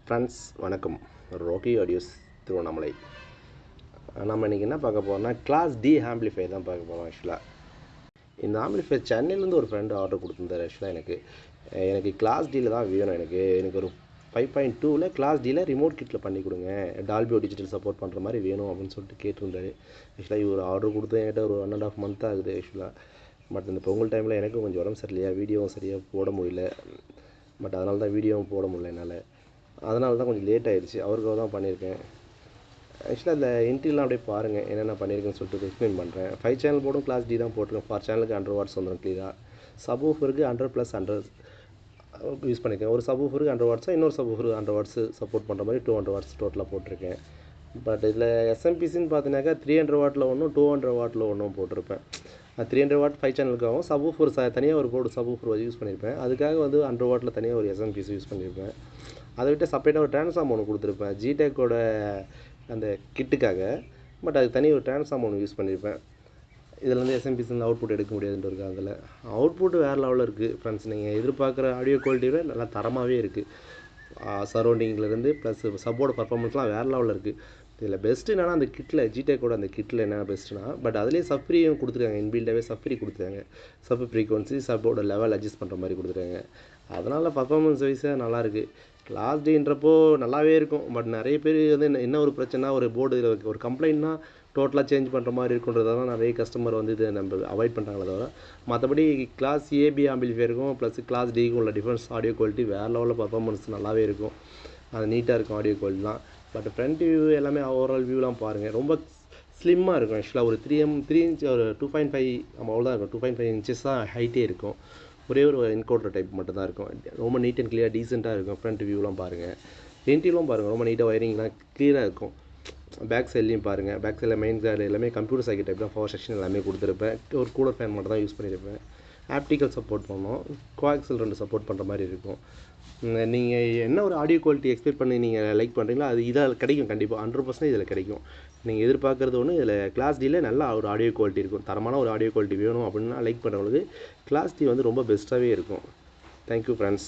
Friends வணக்கம். Rakhi audios Tiruvannamalai. நம்ம இன்றைக்கி என்ன பார்க்க போகிறோம்னா கிளாஸ் டி ஆம்பிளிஃபையர் தான் பார்க்க போகிறோம். ஆக்சுவலாக இந்த ஆம்பிளிஃபையர் சென்னையிலேருந்து ஒரு ஃப்ரெண்டு ஆர்டர் கொடுத்துருந்தார். ஆக்சுவலாக எனக்கு கிளாஸ் டியில் தான் வேணும். எனக்கு ஒரு 5.2 கிளாஸ் டியில் ரிமோட் கிட்டில் பண்ணி கொடுங்க, டால்பி டிஜிட்டல் சப்போர்ட் பண்ணுற மாதிரி வேணும் அப்படின்னு சொல்லிட்டு கேட்டிருந்தாரு. ஆக்சுவலாக இவர் ஆர்டர் கொடுத்து என்கிட்ட ஒரு 1.5 month ஆகுது ஆக்சுவலாக. பட் இந்த பொங்கல் டைமில் எனக்கும் கொஞ்சம் உடம்பு சரியில்லையா, வீடியோவும் சரியாக போட முடியல. பட் அதனால தான் வீடியோவும் போட முடியல என்னால். அதனால தான் கொஞ்சம் லேட் ஆகிடுச்சு. அவருக்காக தான் பண்ணியிருக்கேன். ஆக்சுவலாக அதில் இன்ட்ரிலாம் அப்படியே பாருங்கள் என்னென்ன பண்ணியிருக்கேன்னு சொல்லிட்டு எக்ஸ்பிளைன் பண்ணுறேன். 5 சேனல் போர்டும் கிளாஸ் டி தான் போட்டிருக்கேன். 4 சேனலுக்கு 100 watts வந்துடும் கிளியராக. சப்வூஃபருக்கு 100+100 யூஸ் பண்ணியிருக்கேன். ஒரு சப்வூஃபருக்கு 100 watts, இன்னொரு சப்வூஃபருக்கு 100 watts சப்போர்ட் பண்ணுற மாதிரி 200 watts டோட்டலாக போட்டிருக்கேன். பட் இதில் எஸ்எம்பிசின்னு பார்த்தீங்கன்னாக்கா 300 wattல ஒன்றும் 200 wattல ஒன்றும் போட்டிருப்பேன். 300 watt 5 சேனலுக்காகவும் சப்வூஃபர் தனியாக ஒரு போர்டு சப்வூஃபர் யூஸ் பண்ணியிருப்பேன். அதுக்காக 100 wattல தனியாக ஒரு எஸ்எம்பிசி யூஸ் பண்ணியிருப்பேன். அதை விட்டு செப்பரேட்டாக ஒரு ட்ரான்ஸ்ஃபார்ம் ஒன்று கொடுத்துருப்பேன் ஜிடெக்கோட அந்த கிட்டுக்காக. பட் அது தனி ஒரு ட்ரான்ஸ்ஃபார்ம் ஒன்று யூஸ் பண்ணியிருப்பேன். இதில் எஸ்எம்பிசியில் அவுட்புட் எடுக்க முடியாதுன்றது. அதில் அவுட்புட் வேறு லெவலில் இருக்குது ஃப்ரெண்ட்ஸ். நீங்கள் எதிர்பார்க்குற ஆடியோ குவாலிட்டியோட நல்லா தரமாகவே இருக்குது. சரௌண்டிங்லேருந்து ப்ளஸ் சப்போர்ட் பர்ஃபார்மன்ஸ்லாம் வேறு லெவலில் இருக்குது. இதில் பெஸ்ட்டு என்னென்னா அந்த கிட்டில் ஜிடெக்கோட அந்த கிட்டில் என்ன பெஸ்ட்டுனா, பட் அதுலேயே சப்ஃப்ரீயும் கொடுத்துருக்காங்க. இன்பில்டாகவே சப்ஃப்ரீ கொடுத்துருக்காங்க. Sub frequency support level adjust பண்ணுற மாதிரி கொடுத்துருக்காங்க. அதனால் பர்ஃபார்மன்ஸ் வைஸாக நல்லாயிருக்கு. கிளாஸ் டின்றப்போ நல்லாவே இருக்கும். பட் நிறைய பேர் என்ன ஒரு பிரச்சனை, ஒரு போர்டு ஒரு கம்ப்ளைண்ட்னா டோட்டலாக சேஞ்ச் பண்ணுற மாதிரி இருக்குன்றதால நிறைய கஸ்டமர் இதை நம்ம அவாய்ட் பண்ணுறாங்களே தவிர, மற்றபடி கிளாஸ் ஏபி ஆம்பிளிஃபையருக்கும் ப்ளஸ் கிளாஸ் டிக்கும் உள்ள டிஃப்ரென்ஸ் ஆடியோ குவாலிட்டி வேறு லெவலில் பர்ஃபார்மன்ஸ் நல்லாவே இருக்கும். அது நீட்டாக இருக்கும் ஆடியோ குவாலிட்டிலாம். பட் ஃப்ரண்ட் வியூ எல்லாமே ஓவரால் வியூலாம் பாருங்கள், ரொம்ப ஸ்லிம்மாக இருக்கும். ஆக்சுவலாக ஒரு 3 inch ஒரு 2.5 அவ்வளோதான் இருக்கும். 2.5 inches தான் ஹைட்டே இருக்கும். ஒரே ஒரு என்கோடர் டைப் மட்டும் தான் இருக்கும். ரொம்ப நீட் அண்ட் கிளியர் டீசெண்டாக இருக்கும். ஃப்ரண்ட் வியூலாம் பாருங்கள், இன்டீரியரும் பாருங்கள், ரொம்ப நீட்டாக ஒயரிங்லாம் கிளியராக இருக்கும். பேக் சைட்லேயும் பாருங்கள், பேக் சைடில் மெயின் சைடு எல்லாமே கம்ப்யூட்டர் சைக்கிள் டைப் தான். பவர் செக்ஷன் எல்லாமே கொடுத்துருப்பேன். ஒரு கூலர் ஃபேன் மட்டும் தான் யூஸ் பண்ணியிருப்பேன். ஆப்டிக்கல் சப்போர்ட் பண்ணோம். கோஆக்சல் 2 சப்போர்ட் பண்ணுற மாதிரி இருக்கும். நீங்கள் என்ன ஒரு ஆடியோ குவாலிட்டி எக்ஸ்பெக்ட் பண்ணி நீங்கள் லைக் பண்ணுறீங்களோ அது இதில் கிடைக்கும். கண்டிப்பாக 100% இதில் கிடைக்கும். நீங்கள் எதிர்பார்க்குறது ஒன்று, இதில் கிளாஸ் டியில் நல்ல ஒரு ஆடியோ குவாலிட்டி இருக்கும். தரமான ஒரு ஆடியோ குவாலிட்டி வேணும் அப்படின்னா லைக் பண்ணுறவங்களுக்கு கிளாஸ் டி ரொம்ப பெஸ்ட்டாகவே இருக்கும். Thank you friends.